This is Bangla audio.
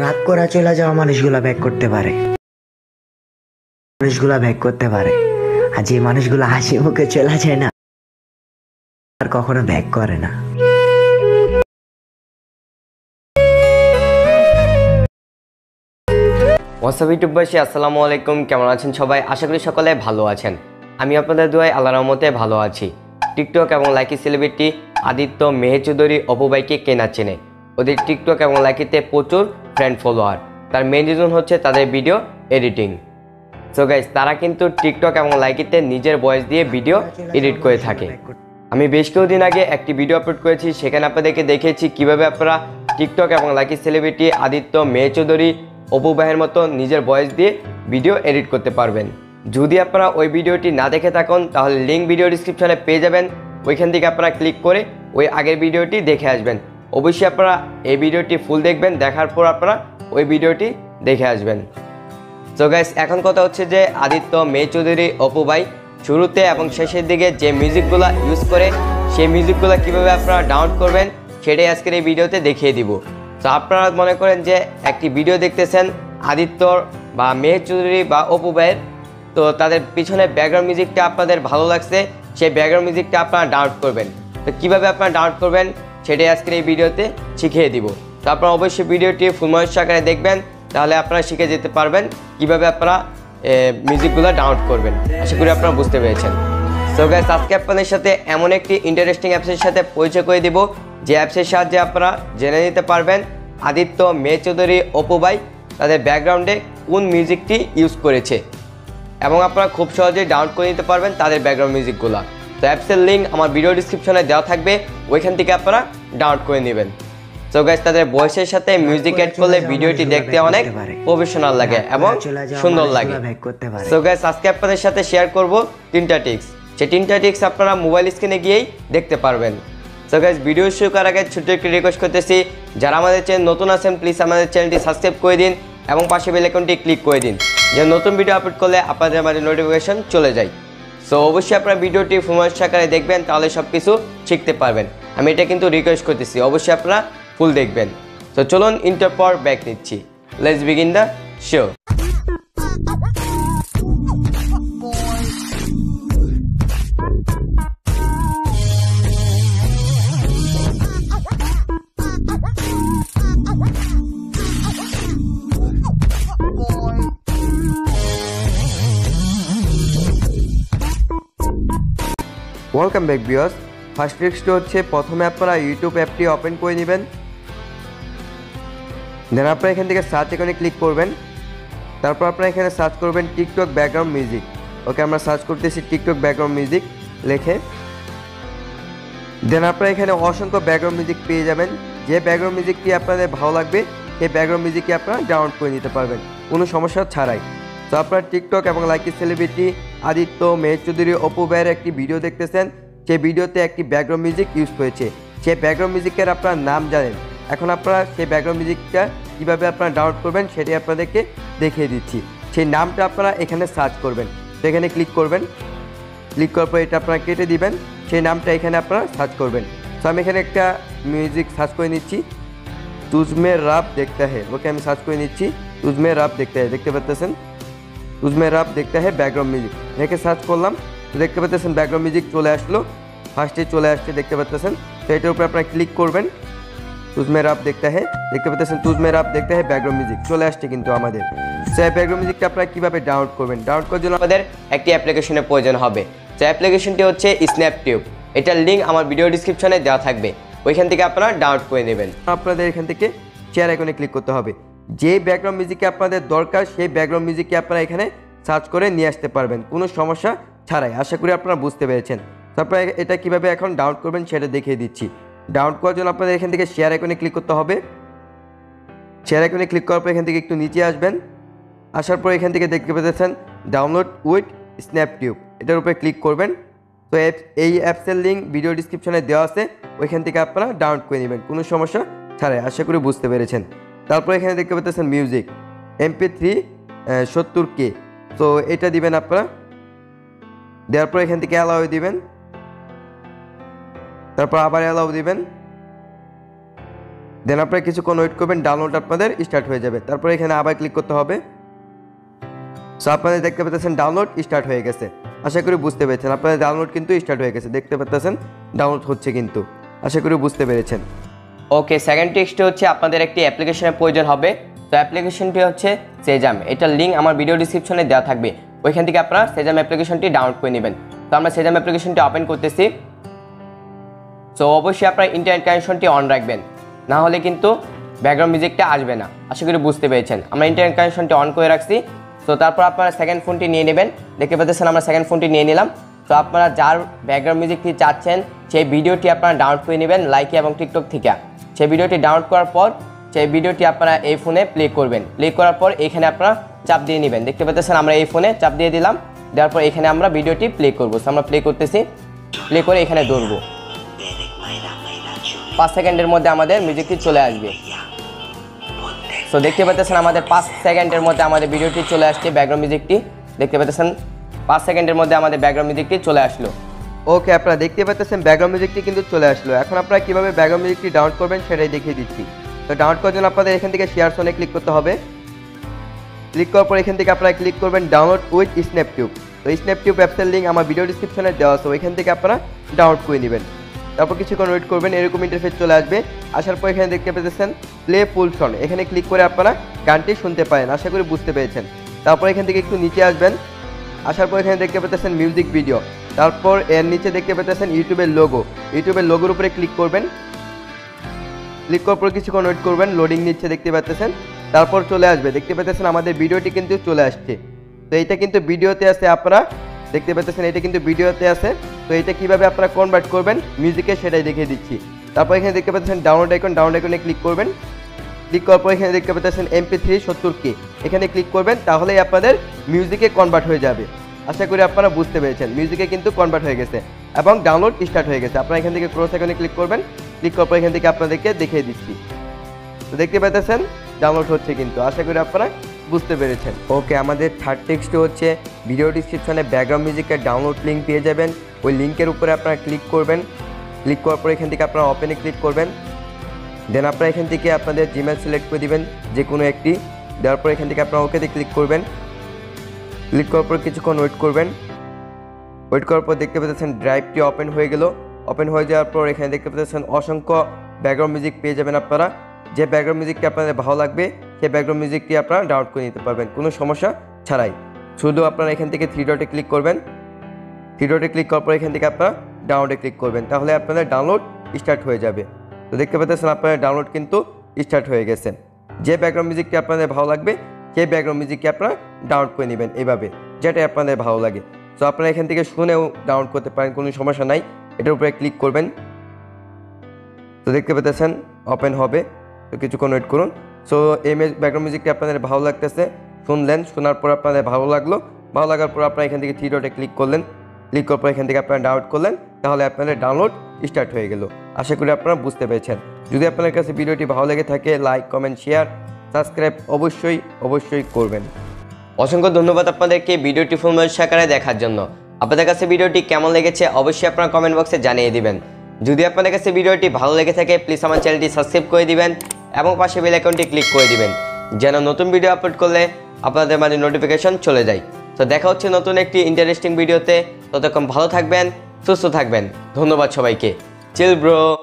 রাগ করা চলে যাওয়া মানুষগুলা ব্যাক করতে পারে, আর যে মানুষগুলো হাসি মুখে চলে যায় না আর কখনো ব্যাক করে না। হোয়াটসঅ্যাপ ইউটিউববাসী আসসালামু আলাইকুম, কেমন আছেন সবাই? আশা করি সকলে ভালো আছেন। আমি আপনাদের দোয়ায় আল্লাহর রহমতে ভালো আছি। টিকটক এবং লাইকি সেলিব্রিটি আদিত্য মেহের চৌধুরী অপু ভাইকে কেনা চেনে। ওদের টিকটক এবং লাইকিতে প্রচুর ফ্রেন্ড ফলোয়ার। তার মেইন রিজন হচ্ছে তাদের ভিডিও এডিটিং। সো গাইস, তারা কিন্তু টিকটক এবং লাইকিতে নিজের ভয়েস দিয়ে ভিডিও এডিট করে থাকে। আমি বেশ কিছুদিন আগে একটি ভিডিও আপলোড করেছি, সেখানে আপনাদেরকে দেখিয়েছি কীভাবে আপনারা টিকটক এবং লাইকি সেলিব্রিটি আদিত্য মেহের চৌধুরী অপু ভাইয়ের মতো নিজের ভয়েস দিয়ে ভিডিও এডিট করতে পারবেন। যদি আপনারা ওই ভিডিওটি না দেখে থাকেন তাহলে লিঙ্ক ভিডিও ডিসক্রিপশনে পেয়ে যাবেন, ওইখান থেকে আপনারা ক্লিক করে ওই আগের ভিডিওটি দেখে আসবেন। অবশ্যই আপনারা এই ভিডিওটি ফুল দেখবেন, দেখার পর আপনারা ওই ভিডিওটি দেখে আসবেন। সো গাইস, এখন কথা হচ্ছে যে আদিত্য মেহের চৌধুরী অপু ভাই শুরুতে এবং শেষের দিকে যে মিউজিকগুলো ইউজ করে সেই মিউজিকগুলো কীভাবে আপনারা ডাউনলোড করবেন সেটাই আজকের এই ভিডিওতে দেখিয়ে দিব। তো আপনারা মনে করেন যে একটি ভিডিও দেখতেছেন আদিত্যর বা মেহের চৌধুরী বা অপু ভাইয়ের, তো তাদের পিছনে ব্যাকগ্রাউন্ড মিউজিকটা আপনাদের ভালো লাগছে, সেই ব্যাকগ্রাউন্ড মিউজিকটা আপনারা ডাউনলোড করবেন। তো কীভাবে আপনারা ডাউনলোড করবেন সেটাই আজকের এই ভিডিওতে শিখিয়ে দিব। তো আপনারা অবশ্যই ভিডিওটি ফুল মনোযোগ সহকারে দেখবেন, তাহলে আপনারা শিখে যেতে পারবেন কীভাবে আপনারা মিউজিকগুলো ডাউনলোড করবেন। আশা করি আপনারা বুঝতে পেরেছেন। সো গাইস, আজকে আপনাদের সাথে এমন একটি ইন্টারেস্টিং অ্যাপসের সাথে পরিচয় করে দিব যে অ্যাপসের সাহায্যে আপনারা জেনে নিতে পারবেন আদিত্য মেহের চৌধুরী অপু ভাই তাদের ব্যাকগ্রাউন্ডে কোন মিউজিকটি ইউজ করেছে, এবং আপনারা খুব সহজেই ডাউনলোড করে নিতে পারবেন তাদের ব্যাকগ্রাউন্ড মিউজিকগুলো। তো অ্যাপসের লিঙ্ক আমার ভিডিও ডিসক্রিপশনে দেওয়া থাকবে, ওইখান থেকে আপনারা ডাউনলোড করে নেবেন। সো গাইস, তাদের ভয়েসের সাথে মিউজিক অ্যাড করলে ভিডিওটি দেখতে অনেক প্রফেশনাল লাগে এবং সুন্দর লাগে। সো গাইস, আজকে আপনাদের সাথে শেয়ার করব 3টা টিপস। সেই 3টা টিপস আপনারা মোবাইল স্ক্রিনে গিয়েই দেখতে পারবেন। সো গাইস, ভিডিও শুরু করার আগে ছোট্ট একটি রিকোয়েস্ট করতেছি, যারা আমাদের চ্যানেল নতুন আছেন প্লিজ আমাদের চ্যানেলটি সাবস্ক্রাইব করে দিন এবং পাশে বেল আইকনটি ক্লিক করে দিন, যে নতুন ভিডিও আপলোড করলে আপনাদের মাঝে নোটিফিকেশন চলে যায়। সো অবশ্যই আপনারা ভিডিওটি ফুল মনোযোগ সহকারে দেখবেন, তাহলে সব কিছু শিখতে পারবেন। আমি এটা কিন্তু রিকোয়েস্ট করতেছি, অবশ্যই আপনারা ফুল দেখবেন। তো চলুন ইন্টার পর ব্যাক নিচ্ছি। Let's begin the show. Welcome back viewers. First ট্রিক্সটি হচ্ছে প্রথমে আপনারা ইউটিউব অ্যাপটি ওপেন করে নেবেন, দেন আপনারা এখান থেকে সার্চ আইকনে ক্লিক করবেন, তারপর আপনারা এখানে সার্চ করবেন টিকটক ব্যাকগ্রাউন্ড মিউজিক। ওকে, আমরা সার্চ করতেছি টিকটক ব্যাকগ্রাউন্ড মিউজিক লিখে, দেন আপনারা এখানে অসংখ্য ব্যাকগ্রাউন্ড মিউজিক পেয়ে যাবেন। যে ব্যাকগ্রাউন্ড মিউজিকটি আপনাদের ভালো লাগবে সেই ব্যাকগ্রাউন্ড মিউজিকটি আপনারা ডাউনলোড করে নিতে পারবেন কোনো সমস্যা ছাড়াই। তো আপনারা টিকটক এবং লাইকি সেলিব্রিটি আদিত্য মেহের চৌধুরী অপু ভাইয়ের একটি ভিডিও দেখতেছেন, সেই ভিডিওতে একটি ব্যাকগ্রাউন্ড মিউজিক ইউজ করেছে। সেই ব্যাকগ্রাউন্ড মিউজিকের আপনার নাম জানেন, এখন আপনারা সেই ব্যাকগ্রাউন্ড মিউজিকটা কীভাবে আপনারা ডাউনলোড করবেন সেটাই আপনাদেরকে দেখিয়ে দিচ্ছি। সেই নামটা আপনারা এখানে সার্চ করবেন, তো এখানে ক্লিক করবেন, ক্লিক করার পর এটা আপনারা কেটে দিবেন, সেই নামটা এখানে আপনারা সার্চ করবেন। তো আমি এখানে একটা মিউজিক সার্চ করে নিচ্ছি, তুজমে রাব দেখতে হ্যায়। ওকে, আমি সার্চ করে নিচ্ছি তুজমে রাব দেখতে হ্যায়, দেখতে পাচ্ছেন তুজমে রাব দেখতে হ্যায় ব্যাকগ্রাউন্ড মিউজিক। এখানে সার্চ করলাম, তো দেখতে পাচ্ছেন ব্যাকগ্রাউন্ড মিউজিক চলে আসলো, ফার্স্টে চলে আসছে দেখতে পাচ্ছেন। তো এটার উপরে আপনারা ক্লিক করবেন, তুজমে রাব দেখতে হ্যায়, দেখতে পাচ্ছেন তুজমে রাব দেখতে হ্যায় ব্যাকগ্রাউন্ড মিউজিক চলে আসছে কিন্তু আমাদের। সেই ব্যাকগ্রাউন্ড মিউজিকটা আপনারা কীভাবে ডাউনলোড করবেন, ডাউনলোড করার জন্য আমাদের একটি অ্যাপ্লিকেশনের প্রয়োজন হবে। সেই অ্যাপ্লিকেশনটি হচ্ছে স্ন্যাপটিউব। এটার লিঙ্ক আমার ভিডিও ডিসক্রিপশনে দেওয়া থাকবে, ওইখান থেকে আপনারা ডাউনলোড করে নেবেন। আপনাদের এখান থেকে শেয়ার আইকনে ক্লিক করতে হবে, যে ব্যাকগ্রাউন্ড মিউজিকে আপনাদের দরকার সেই ব্যাকগ্রাউন্ড মিউজিককে আপনারা এখানে সার্চ করে নিয়ে আসতে পারবেন কোনো সমস্যা ছাড়াই। আশা করি আপনারা বুঝতে পেরেছেন। তারপরে এটা কীভাবে এখন ডাউনলোড করবেন সেটা দেখিয়ে দিচ্ছি। ডাউনলোড করার জন্য আপনাদের এখান থেকে শেয়ার আইকনে ক্লিক করতে হবে। শেয়ার আইকনে ক্লিক করার পর এখান থেকে একটু নিচে আসবেন, আসার পর এখান থেকে দেখতে পেতেছেন ডাউনলোড উইথ স্ন্যাপটিউব, এটার উপরে ক্লিক করবেন। তো এই অ্যাপসের লিঙ্ক ভিডিও ডিসক্রিপশনে দেওয়া আছে, ওইখান থেকে আপনারা ডাউনলোড করে নেবেন কোনো সমস্যা ছাড়াই। আশা করি বুঝতে পেরেছেন। তারপর এখানে দেখতে পেতেছেন মিউজিক MP3 70K, তো এটা দিবেন আপনারা, দেওয়ার পর এখান থেকে অ্যালাউ দিবেন, তারপর আবার অ্যালাউ দিবেন, দেন আপনারা কিছুক্ষণ ওয়েট করবেন, ডাউনলোড আপনাদের স্টার্ট হয়ে যাবে। তারপরে এখানে আবার ক্লিক করতে হবে। সো আপনারা দেখতে পাচ্ছেন ডাউনলোড স্টার্ট হয়ে গেছে। আশা করি বুঝতে পেরেছেন, আপনাদের ডাউনলোড কিন্তু স্টার্ট হয়ে গেছে, দেখতে পাচ্ছেন ডাউনলোড হচ্ছে কিন্তু। আশা করি বুঝতে পেরেছেন। ওকে, সেকেন্ড টেক্সটে হচ্ছে আপনাদের একটি অ্যাপ্লিকেশনের প্রয়োজন হবে। তো অ্যাপ্লিকেশনটি হচ্ছে সেজাম। এটার লিঙ্ক আমার ভিডিও ডিসক্রিপশনে দেওয়া থাকবে, ওইখান থেকে আপনারা সেজাম অ্যাপ্লিকেশনটি ডাউনলোড করে নেবেন। তো আমরা সেজাম অ্যাপ্লিকেশনটি ওপেন করতেছি। সো অবশ্যই আপনার ইন্টারনেট কানেকশনটি অন রাখবেন, না হলে কিন্তু ব্যাকগ্রাউন্ড মিউজিকটা আসবে না। আশা করি বুঝতে পেরেছেন। আমরা ইন্টারনেট কানেকশনটি অন করে রাখছি। সো তারপর আপনারা সেকেন্ড ফোনটি নিয়ে নেবেন। দেখতে পাচ্ছেন আমরা সেকেন্ড ফোনটি নিয়ে নিলাম। তো আপনারা যার ব্যাকগ্রাউন্ড মিউজিকটি চাচ্ছেন সেই ভিডিওটি আপনারা ডাউনলোড করে নেবেন লাইকি এবং টিকটক থেকে। সেই ভিডিওটি ডাউনলোড করার পর সেই ভিডিওটি আপনারা এই ফোনে প্লে করবেন। প্লে করার পর এখানে আপনারা চাপ দিয়ে নেবেন। দেখতে পাচ্ছেন আমরা এই ফোনে চাপ দিয়ে দিলাম। দেওয়ার পর এখানে আমরা ভিডিওটি প্লে করবো। সো আমরা প্লে করতেছি। প্লে করে এখানে ধরবো। 5 সেকেন্ডের মধ্যে আমাদের মিউজিকটি চলে আসবে। সো দেখতে পাচ্ছেন আমাদের 5 সেকেন্ডের মধ্যে আমাদের ভিডিওটি চলে আসছে, ব্যাকগ্রাউন্ড মিউজিকটি। দেখতে পাচ্ছেন 5 সেকেন্ডের মধ্যে আমাদের ব্যাকগ্রাউন্ড মিউজিকটি চলে আসলো। ওকে, আপনারা দেখতে পাচ্ছেন ব্যাকগ্রাউন্ড মিউজিকটি কিন্তু চলে আসলো। এখন আপনারা কীভাবে ব্যাকগ্রাউন্ড মিউজিকটি ডাউনলোড করবেন সেটাই দেখিয়ে দিচ্ছি। তো ডাউনলোড করার জন্য আপনাদের এখান থেকে শেয়ার অনে ক্লিক করতে হবে। ক্লিক করার পর এখান থেকে আপনারা ক্লিক করবেন ডাউনলোড উইথ স্ন্যাপটিউব। তো স্ন্যাপটিউব অ্যাপসের লিঙ্ক আমার ভিডিও ডিসক্রিপশনে দেওয়া আছে, ওইখান থেকে আপনারা ডাউনলোড করে নেবেন। তারপর কিছুক্ষণ ওয়েট করবেন, এরকম ইন্টারফেস চলে আসবে। আসার পর এখানে দেখতে পেতেছেন প্লে ফুল সং, এখানে ক্লিক করে আপনারা গানটি শুনতে পারেন। আশা করি বুঝতে পেরেছেন। তারপর এখান থেকে একটু নিচে আসবেন। আসার পর এখানে দেখতে পেতেছেন মিউজিক ভিডিও। তারপর এর নিচে দেখতে পেতেছেন ইউটিউবের লোগো। ইউটিউবের লোগোর উপরে ক্লিক করবেন। ক্লিক করার পর কিছুক্ষণ ওয়েট করবেন, লোডিং নিচ্ছে দেখতে পাচ্ছেন। তারপর চলে আসবে, দেখতে পাচ্ছেন আমাদের ভিডিওটি কিন্তু চলে আসছে। তো এইটা কিন্তু ভিডিওতে আছে, আপনারা দেখতে পাচ্ছেন এটা কিন্তু ভিডিওতে আছে। তো এটা কিভাবে আপনারা কনভার্ট করবেন মিউজিকে সেটাই দেখিয়ে দিচ্ছি। তারপর এখানে দেখতে পাচ্ছেন ডাউনলোড আইকন, ডাউনলোড আইকনে ক্লিক করবেন। ক্লিক করার পর এখানে দেখতে পাচ্ছেন MP3 70K, এখানে ক্লিক করবেন, তাহলেই আপনাদের মিউজিকে কনভার্ট হয়ে যাবে। আশা করি আপনারা বুঝতে পেরেছেন, মিউজিকে কিন্তু কনভার্ট হয়ে গেছে এবং ডাউনলোড স্টার্ট হয়ে গেছে। আপনারা এখান থেকে ক্রস আইকনে ক্লিক করবেন। ক্লিক করার পর এখান থেকে আপনাদেরকে দেখিয়ে দিচ্ছি। তো দেখতে পাচ্ছেন ডাউনলোড হচ্ছে কিন্তু। আশা করি আপনারা বুঝতে পেরেছেন। ওকে, আমাদের থার্ড টেক্সট হচ্ছে ভিডিও ডিসক্রিপশনে ব্যাকগ্রাউন্ড মিউজিকের ডাউনলোড লিঙ্ক পেয়ে যাবেন। ওই লিঙ্কের উপরে আপনারা ক্লিক করবেন। ক্লিক করার পর এখান থেকে আপনারা ওপেনে ক্লিক করবেন। দেন আপনারা এখান থেকে আপনাদের জিমেল সিলেক্ট করে দিবেন যে কোনো একটি। দেওয়ার পর এখান থেকে আপনারা ওকেতে ক্লিক করবেন। ক্লিক করার পর কিছুক্ষণ ওয়েট করবেন। ওয়েট করার পর দেখতে পাচ্ছেন ড্রাইভটি ওপেন হয়ে গেল। ওপেন হয়ে যাওয়ার পর এখানে দেখতে পাচ্ছেন অসংখ্য ব্যাকগ্রাউন্ড মিউজিক পেয়ে যাবেন আপনারা। যে ব্যাকগ্রাউন্ড মিউজিকটি আপনাদের ভালো লাগবে সেই ব্যাকগ্রাউন্ড মিউজিকটি আপনারা ডাউনলোড করে নিতে পারবেন কোনো সমস্যা ছাড়াই। শুধু আপনারা এখান থেকে 3 ডটে ক্লিক করবেন। 3 ডটে ক্লিক করার পর এখান থেকে আপনারা ডাউনলোডে ক্লিক করবেন, তাহলে আপনাদের ডাউনলোড স্টার্ট হয়ে যাবে। তো দেখতে পাচ্ছেন আপনাদের ডাউনলোড কিন্তু স্টার্ট হয়ে গেছে। যে ব্যাকগ্রাউন্ড মিউজিকটি আপনাদের ভালো লাগবে সেই ব্যাকগ্রাউন্ড মিউজিকটি আপনারা ডাউনলোড করে নেবেন এইভাবে, যেটাই আপনাদের ভালো লাগে। সো আপনারা এখান থেকে শুনেও ডাউনলোড করতে পারেন, কোনো সমস্যা নাই। এটার উপরে ক্লিক করবেন। তো দেখতে পাচ্ছেন ওপেন হবে। তো কিছুক্ষণ ওয়েট করুন। সো এই ব্যাকগ্রাউন্ড মিউজিকটি আপনাদের ভালো লাগতেছে, শুনলেন, শোনার পর আপনাদের ভালো লাগলো। ভালো লাগার পর আপনারা এখান থেকে 3 ডটে ক্লিক করলেন। ক্লিক করার পর এখান থেকে আপনারা ডাউনলোড করলেন, তাহলে আপনাদের ডাউনলোড স্টার্ট হয়ে গেল। আশা করি আপনারা বুঝতে পেরেছেন। যদি আপনাদের কাছে ভিডিওটি ভালো লেগে থাকে লাইক, কমেন্ট, শেয়ার, সাবস্ক্রাইব অবশ্যই করবেন। অসংখ্য ধন্যবাদ আপনাদেরকে ভিডিওটি ফুল আকারে দেখার জন্য। আপনাদের কাছে ভিডিওটি কেমন লেগেছে অবশ্যই আপনারা কমেন্ট বক্সে জানিয়ে দিবেন। যদি আপনাদের কাছে ভিডিওটি ভালো লেগে থাকে প্লিজ আমার চ্যানেলটি সাবস্ক্রাইব করে দিবেন এবং পাশে বেল আইকনটি ক্লিক করে দিবেন, যেন নতুন ভিডিও আপলোড করলে আপনাদের মাঝে নোটিফিকেশন চলে যায়। তো দেখা হচ্ছে নতুন একটি ইন্টারেস্টিং ভিডিওতে। ততক্ষণ ভালো থাকবেন, সুস্থ থাকবেন। ধন্যবাদ সবাইকে। Chill bro.